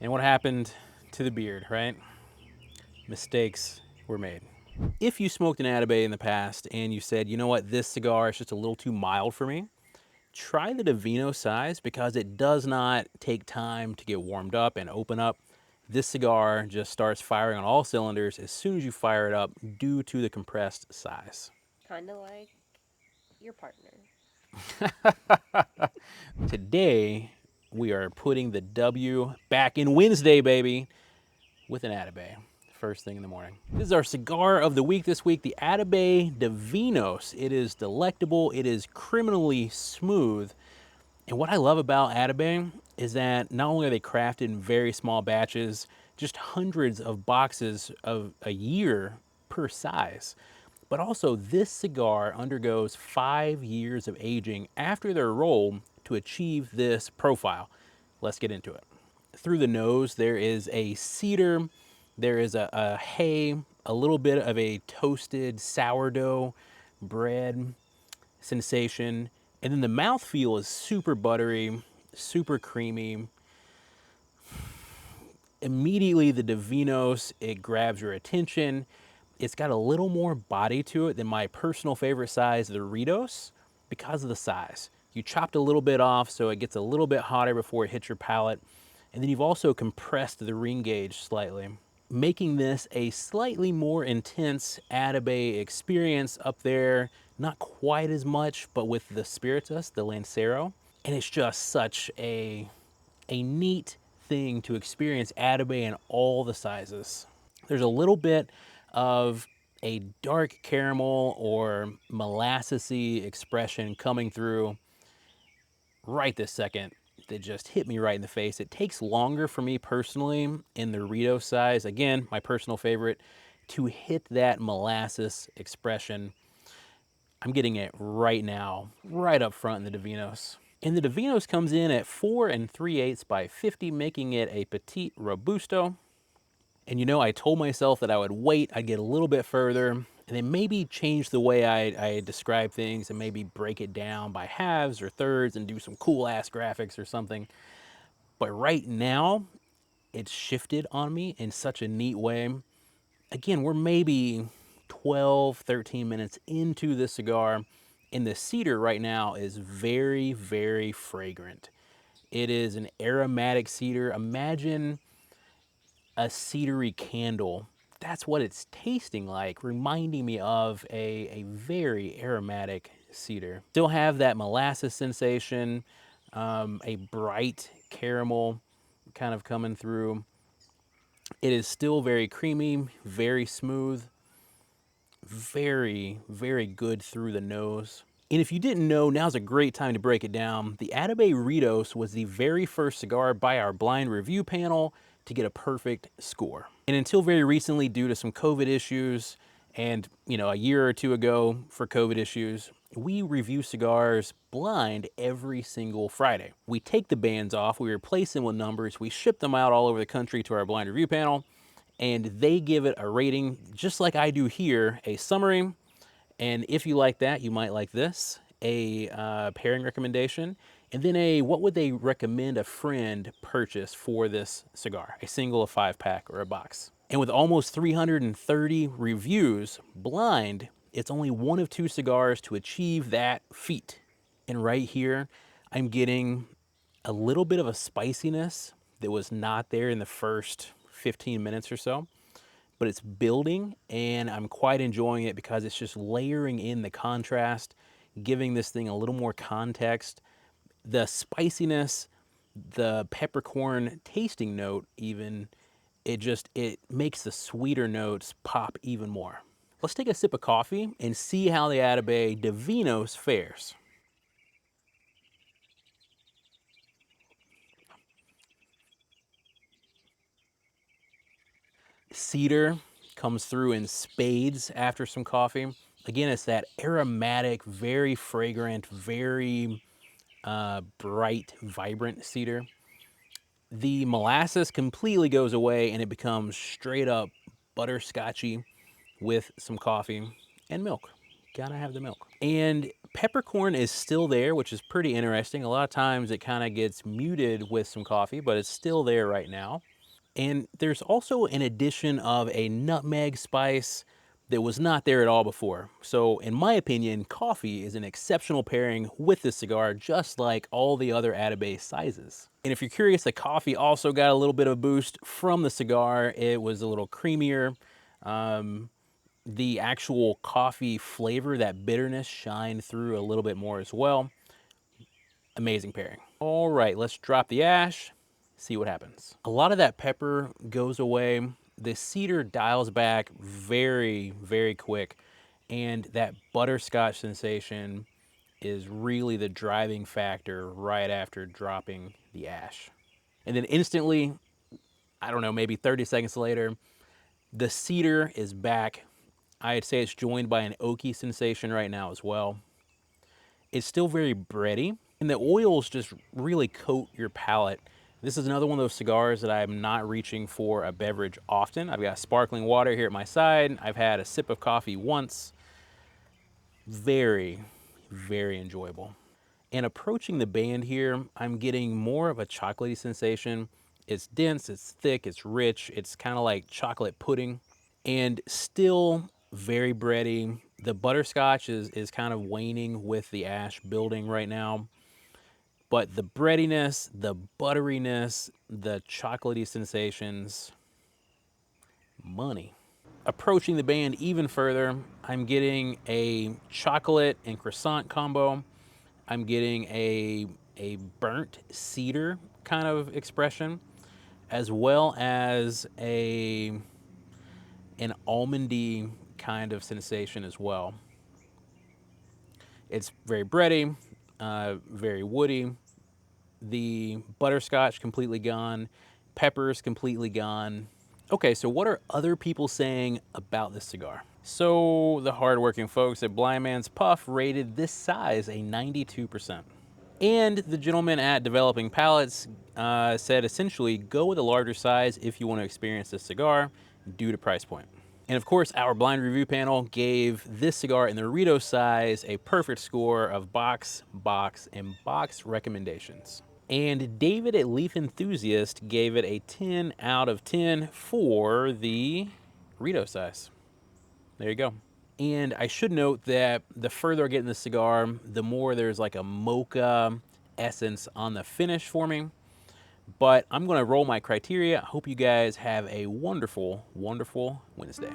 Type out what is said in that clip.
And what happened to the beard, right? Mistakes were made. If you smoked an Atabey in the past and you said, you know what, this cigar is just a little too mild for me, try the Divino size because it does not take time to get warmed up and open up. This cigar just starts firing on all cylinders as soon as you fire it up due to the compressed size. Kind of like your partner. Today, we are putting the W back in Wednesday, baby, with an Atabey. First thing in the morning. This is our cigar of the week this week, the Atabey Divinos. It is delectable. It is criminally smooth. And what I love about Atabey is that not only are they crafted in very small batches, just hundreds of boxes of a year per size, but also this cigar undergoes 5 years of aging after their roll to achieve this profile. Let's get into it. Through the nose, there is a cedar, there is a hay, a little bit of a toasted sourdough bread sensation, and then the mouthfeel is super buttery, super creamy. Immediately, the Divinos, it grabs your attention. It's got a little more body to it than my personal favorite size, the Ritos, because of the size. You chopped a little bit off so it gets a little bit hotter before it hits your palate. And then you've also compressed the ring gauge slightly, making this a slightly more intense Atabey experience up there. Not quite as much, but with the Spiritus, the Lancero. And it's just such a neat thing to experience Atabey in all the sizes. There's a little bit of a dark caramel or molassesy expression coming through right this second that just hit me right in the face. It takes longer for me personally in the Rito size, again, my personal favorite, to hit that molasses expression. I'm getting it right now, right up front in the Divinos. And the Divinos comes in at 4 3/8 by 50, making it a Petite Robusto. And you know, I told myself that I would wait, I'd get a little bit further, and then maybe change the way I describe things and maybe break it down by halves or thirds and do some cool ass graphics or something. But right now, it's shifted on me in such a neat way. Again, we're maybe 12, 13 minutes into the cigar, and the cedar right now is very, very fragrant. It is an aromatic cedar. Imagine a cedary candle. That's what it's tasting like, reminding me of a very aromatic cedar. Still have that molasses sensation, a bright caramel kind of coming through. It is still very creamy, very smooth, very, very good through the nose. And if you didn't know, now's a great time to break it down. The Atabey Ritos was the very first cigar by our blind review panel to get a perfect score. And until very recently, due to some COVID issues, and a year or two ago for COVID issues, we review cigars blind every single Friday. We take the bands off, we replace them with numbers, we ship them out all over the country to our blind review panel, and they give it a rating, just like I do here, a summary. And if you like that, you might like this, a pairing recommendation, and then a what would they recommend a friend purchase for this cigar, a single, a 5-pack, or a box. And with almost 330 reviews, blind, it's only one of 2 cigars to achieve that feat. And right here, I'm getting a little bit of a spiciness that was not there in the first 15 minutes or so, but it's building and I'm quite enjoying it because it's just layering in the contrast, giving this thing a little more context. The spiciness, the peppercorn tasting note even, it makes the sweeter notes pop even more. Let's take a sip of coffee and see how the Atabey Divinos fares. Cedar comes through in spades after some coffee. Again, it's that aromatic, very fragrant, very bright, vibrant cedar. The molasses completely goes away and it becomes straight up butterscotchy with some coffee and milk. Gotta have the milk. And peppercorn is still there, which is pretty interesting. A lot of times it kind of gets muted with some coffee, but it's still there right now. And there's also an addition of a nutmeg spice that was not there at all before. So in my opinion, coffee is an exceptional pairing with this cigar, just like all the other Atabey sizes. And if you're curious, the coffee also got a little bit of a boost from the cigar. It was a little creamier. The actual coffee flavor, that bitterness, shined through a little bit more as well. Amazing pairing. All right, let's drop the ash, see what happens. A lot of that pepper goes away. The cedar dials back very, very quick. And that butterscotch sensation is really the driving factor right after dropping the ash. And then instantly, I don't know, maybe 30 seconds later, the cedar is back. I'd say it's joined by an oaky sensation right now as well. It's still very bready, and the oils just really coat your palate. This is another one of those cigars that I'm not reaching for a beverage often. I've got sparkling water here at my side. I've had a sip of coffee once. Very, very enjoyable. And approaching the band here, I'm getting more of a chocolatey sensation. It's dense, it's thick, it's rich, it's kind of like chocolate pudding, and still very bready. The butterscotch is kind of waning with the ash building right now. But the breadiness, the butteriness, the chocolatey sensations, money. Approaching the band even further, I'm getting a chocolate and croissant combo. I'm getting a burnt cedar kind of expression, as well as an almondy kind of sensation as well. It's very bready, very woody. The butterscotch completely gone, peppers completely gone. Okay, so what are other people saying about this cigar? So the hardworking folks at Blind Man's Puff rated this size a 92%. And the gentleman at Developing Palates said essentially go with a larger size if you want to experience this cigar due to price point. And of course, our blind review panel gave this cigar in the Rito size a perfect score of box, and box recommendations. And David at Leaf Enthusiast gave it a 10 out of 10 for the Rito size. There you go. And I should note that the further I get in the cigar, the more there's like a mocha essence on the finish for me. But I'm going to roll my criteria. I hope you guys have a wonderful, wonderful Wednesday.